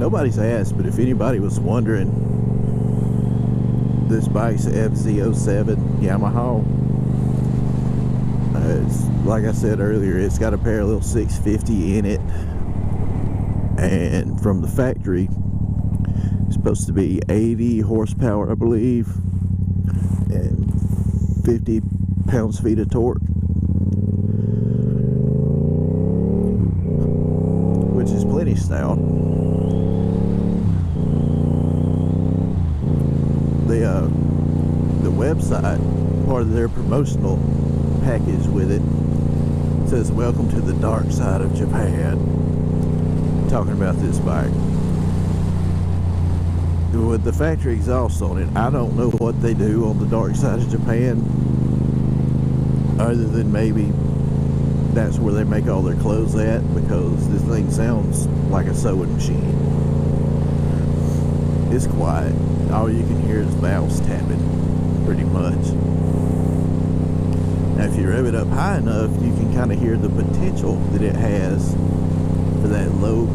Nobody's asked, but if anybody was wondering, this bike's FZ-07 Yamaha. It's, like I said earlier, it's got a parallel 650 in it, and from the factory it's supposed to be 80 horsepower, I believe, and 50 pounds-feet of torque, which is plenty stout. The website, part of their promotional package with it, says welcome to the dark side of Japan, talking about this bike with the factory exhaust on it. I don't know what they do on the dark side of Japan, other than maybe that's where they make all their clothes at, because this thing sounds like a sewing machine. It's quiet. All you can hear is valves tapping, pretty much. Now if you rev it up high enough, you can kind of hear the potential that it has for that low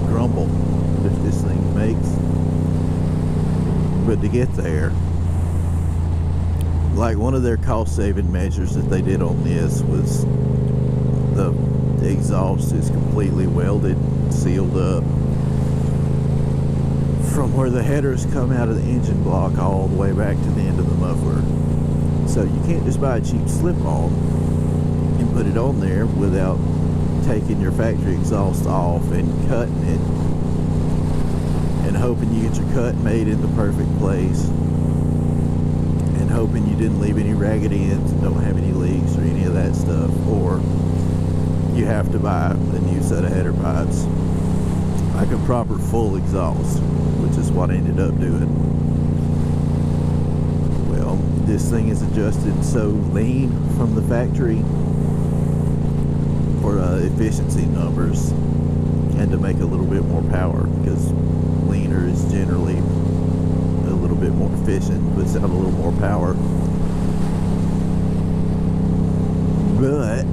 grumble that this thing makes. But to get there, like, one of their cost-saving measures that they did on this was the exhaust is completely welded, sealed up from where the headers come out of the engine block all the way back to the end of the muffler. So you can't just buy a cheap slip-on and put it on there without taking your factory exhaust off and cutting it and hoping you get your cut made in the perfect place and hoping you didn't leave any ragged ends and don't have any leaks or any of that stuff. Or you have to buy a new set of header pipes, like a proper full exhaust, which is what I ended up doing. Well, this thing is adjusted so lean from the factory for efficiency numbers and to make a little bit more power, because leaner is generally a little bit more efficient, puts out a little more power. But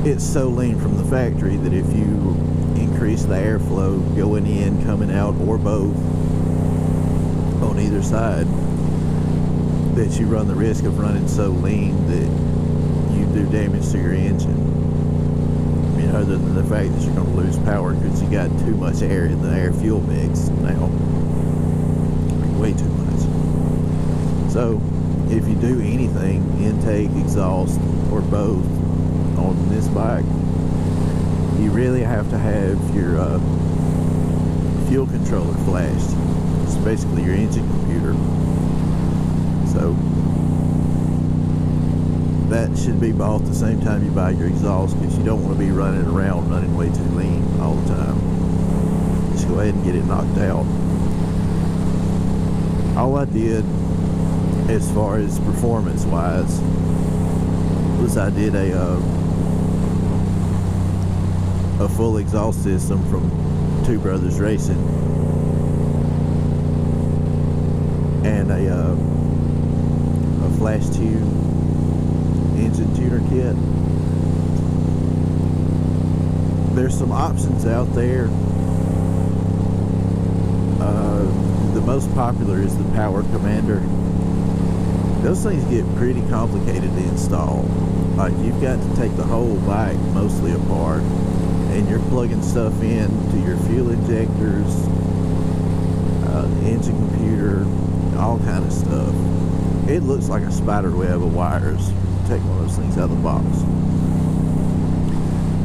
it's so lean from the factory that if you increase the airflow going in, coming out, or both on either side, that you run the risk of running so lean that you do damage to your engine. I mean, other than the fact that you're going to lose power because you got too much air in the air-fuel mix now. Way too much. So if you do anything, intake, exhaust, or both on this bike, you really have to have your fuel controller flashed. It's basically your engine computer. So that should be bought the same time you buy your exhaust, because you don't want to be running around running way too lean all the time. Just go ahead and get it knocked out. All I did as far as performance wise was I did a full exhaust system from Two Brothers Racing and a flash tube engine tuner kit. There's some options out there. The most popular is the Power Commander. Those things get pretty complicated to install. Like, you've got to take the whole bike mostly apart, and you're plugging stuff in to your fuel injectors, the engine computer, all kind of stuff. It looks like a spider web of wires. Take one of those things out of the box.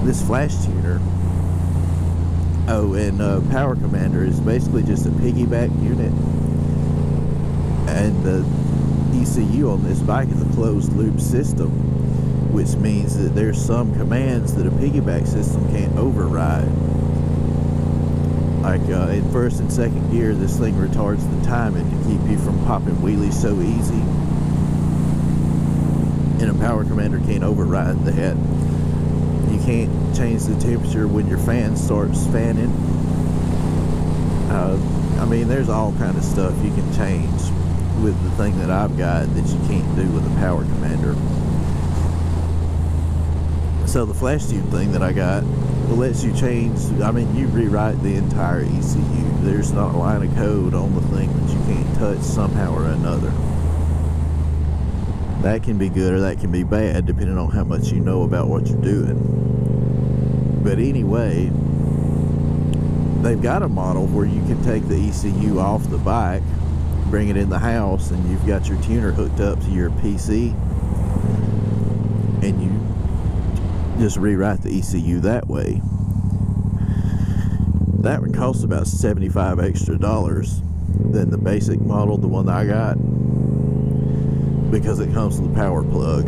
This flash tuner, Power Commander is basically just a piggyback unit, and the ECU on this bike is a closed loop system, which means that there's some commands that a piggyback system can't override. Like in first and second gear, this thing retards the timing to keep you from popping wheelies so easy, and a Power Commander can't override that. You can't change the temperature when your fan starts fanning. I mean, there's all kind of stuff you can change with the thing that I've got that you can't do with a Power Commander. So the flash tube thing that I got lets you change, I mean, you rewrite the entire ECU. There's not a line of code on the thing that you can't touch somehow or another. That can be good or that can be bad, depending on how much you know about what you're doing. But anyway, they've got a model where you can take the ECU off the bike, bring it in the house, and you've got your tuner hooked up to your PC, and you just rewrite the ECU that way. That would cost about $75 extra than the basic model, the one that I got, because it comes with a power plug,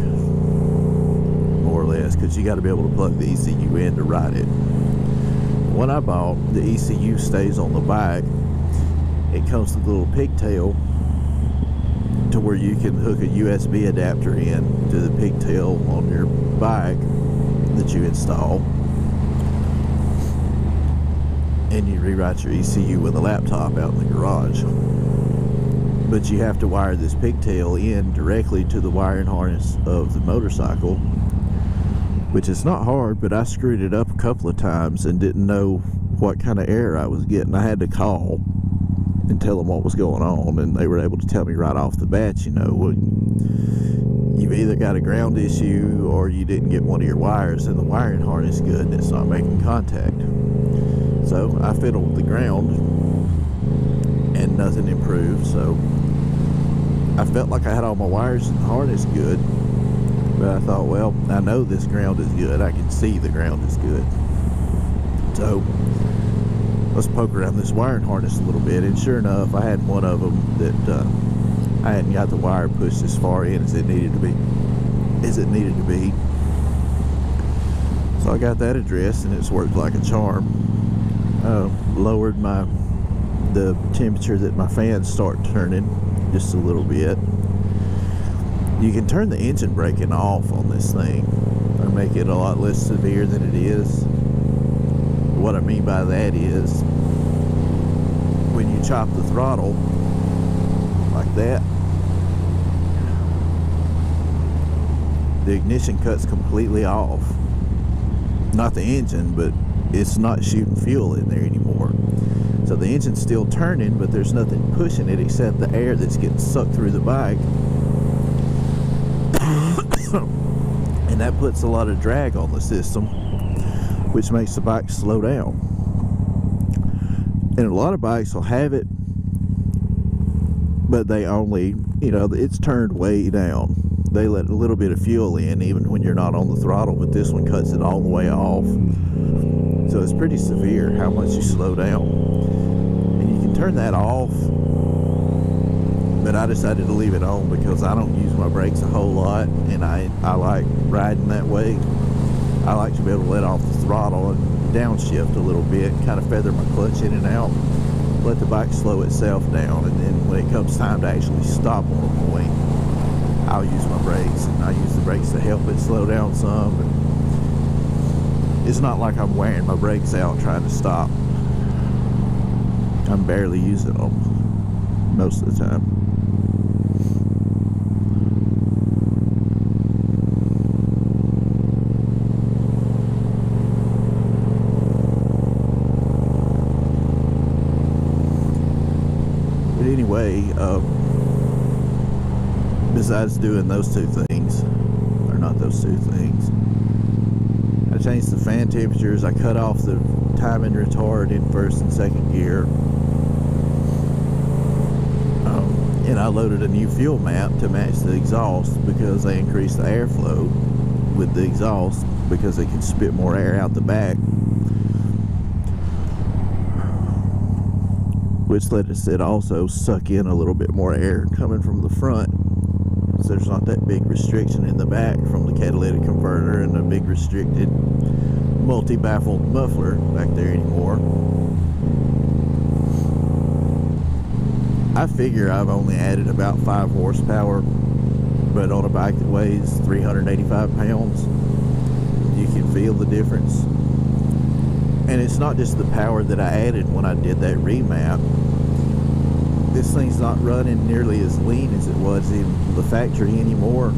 more or less, because you got to be able to plug the ECU in to ride it. When I bought, the ECU stays on the bike. It comes with a little pigtail to where you can hook a USB adapter in to the pigtail on your bike that you install, and you rewrite your ECU with a laptop out in the garage. But you have to wire this pigtail in directly to the wiring harness of the motorcycle, which is not hard, but I screwed it up a couple of times and didn't know what kind of error I was getting. I had to call and tell them what was going on, and they were able to tell me right off the bat, you know, well, you've either got a ground issue or you didn't get one of your wires in the wiring harness good and it's not making contact. So I fiddled with the ground and nothing improved. So I felt like I had all my wires in the harness good, but I thought, well, I know this ground is good. I can see the ground is good. So let's poke around this wiring harness a little bit, and sure enough, I had one of them that I hadn't got the wire pushed as far in as it needed to be. So I got that addressed, and it's worked like a charm. Lowered the temperature that my fans start turning just a little bit. You can turn the engine braking off on this thing or make it a lot less severe than it is. What I mean by that is when you chop the throttle like that, the ignition cuts completely off. Not the engine, but it's not shooting fuel in there anymore. So the engine's still turning, but there's nothing pushing it except the air that's getting sucked through the bike. And that puts a lot of drag on the system, which makes the bike slow down. And a lot of bikes will have it, but they only, you know, it's turned way down. They let a little bit of fuel in even when you're not on the throttle, but this one cuts it all the way off. So it's pretty severe how much you slow down. And you can turn that off, but I decided to leave it on because I don't use my brakes a whole lot, and I like riding that way. I like to be able to let off the throttle and downshift a little bit, kind of feather my clutch in and out, let the bike slow itself down, and then when it comes time to actually stop on a point, I'll use my brakes, and I use the brakes to help it slow down some. And it's not like I'm wearing my brakes out trying to stop. I'm barely using them most of the time. But anyway, besides doing those two things, or not those two things, I changed the fan temperatures, I cut off the timing retard in first and second gear, and I loaded a new fuel map to match the exhaust because they increased the airflow with the exhaust because they can spit more air out the back, which let it also suck in a little bit more air coming from the front. So there's not that big restriction in the back from the catalytic converter and a big restricted multi-baffled muffler back there anymore. I figure I've only added about 5 horsepower, but on a bike that weighs 385 pounds, you can feel the difference. And it's not just the power that I added when I did that remap. This thing's not running nearly as lean as it was in the factory anymore.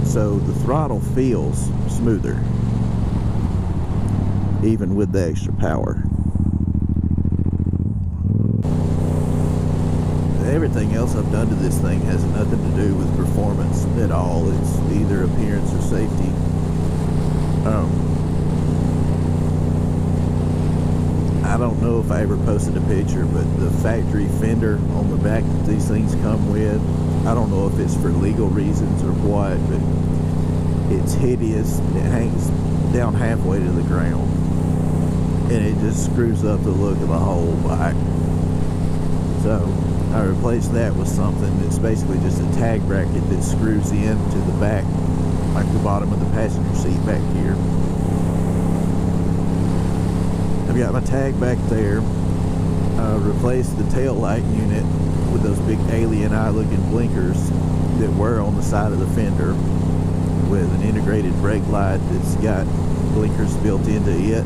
So the throttle feels smoother. even with the extra power. Everything else I've done to this thing has nothing to do with performance at all. It's either appearance or safety. I don't know if I ever posted a picture, but the factory fender on the back that these things come with, I don't know if it's for legal reasons or what, but it's hideous. It hangs down halfway to the ground, and it just screws up the look of the whole bike. So I replaced that with something that's basically just a tag bracket that screws into the back, like the bottom of the passenger seat back here. I've got my tag back there. Replaced the tail light unit with those big alien eye looking blinkers that were on the side of the fender, with an integrated brake light that's got blinkers built into it.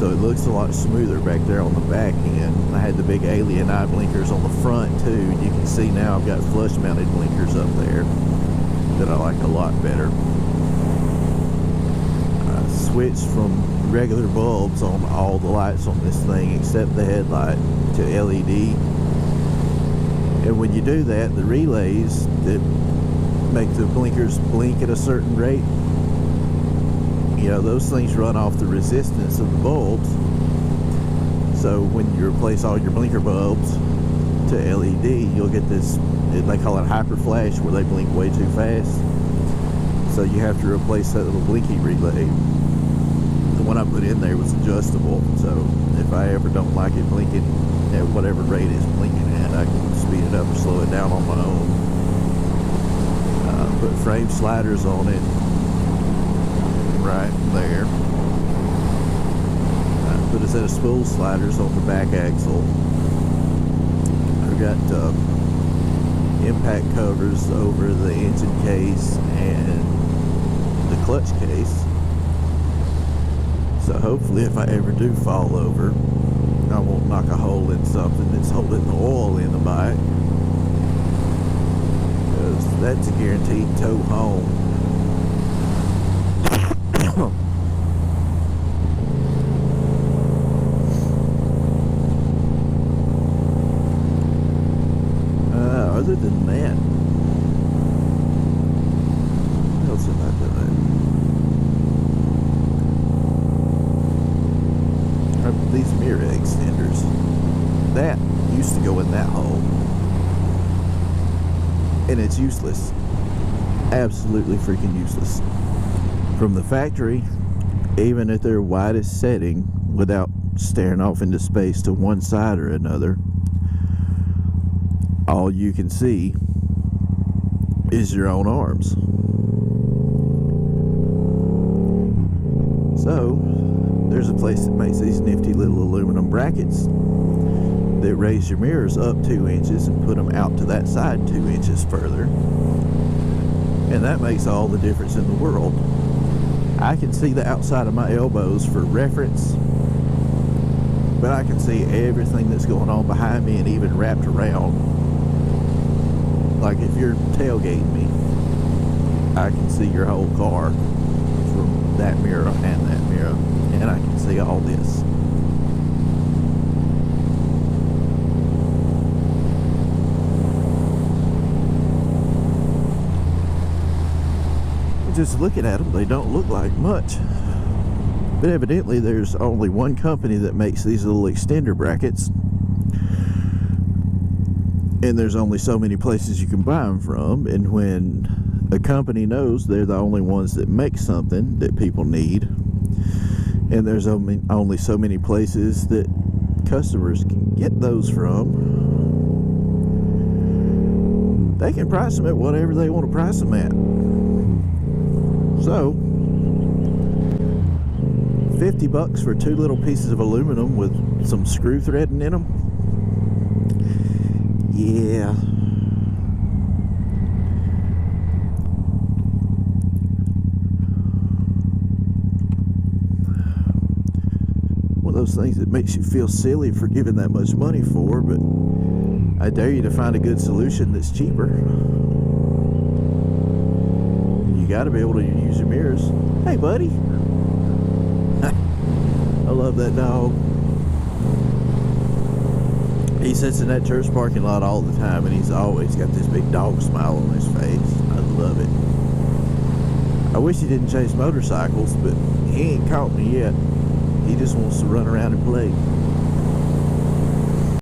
So it looks a lot smoother back there on the back end. I had the big alien eye blinkers on the front too. You can see now I've got flush mounted blinkers up there that I like a lot better. I switched from regular bulbs on all the lights on this thing except the headlight to LED. And when you do that, the relays that make the blinkers blink at a certain rate, you know, those things run off the resistance of the bulbs. So when you replace all your blinker bulbs to LED, you'll get this, they call it hyper flash, where they blink way too fast. So you have to replace that little blinky relay. The one I put in there was adjustable, so if I ever don't like it blinking at whatever rate it's blinking at, I can speed it up or slow it down on my own. Put frame sliders on it right there. Put a set of spool sliders on the back axle. I've got impact covers over the engine case and the clutch case. So hopefully if I ever do fall over, I won't knock a hole in something that's holding the oil in the bike, because that's a guaranteed tow home. Other than that, what else have I done? These mirror extenders, that used to go in that hole, and it's useless. Absolutely freaking useless. From the factory, even at their widest setting, without staring off into space to one side or another, all you can see is your own arms. So there's a place that makes these nifty little aluminum brackets that raise your mirrors up 2 inches and put them out to that side 2 inches further, and that makes all the difference in the world. I can see the outside of my elbows for reference, but I can see everything that's going on behind me and even wrapped around. Like if you're tailgating me, I can see your whole car from that mirror and that mirror, and I can see all this. Just looking at them, they don't look like much, but evidently there's only one company that makes these little extender brackets, and there's only so many places you can buy them from. And when a company knows they're the only ones that make something that people need, and there's only so many places that customers can get those from, they can price them at whatever they want to price them at. So $50 for 2 little pieces of aluminum with some screw threading in them. Yeah. One of those things that makes you feel silly for giving that much money for, but I dare you to find a good solution that's cheaper. You got to be able to use your mirrors. Hey, buddy. love that dog. He sits in that church parking lot all the time, and he's always got this big dog smile on his face. I love it. I wish he didn't chase motorcycles, but he ain't caught me yet. He just wants to run around and play.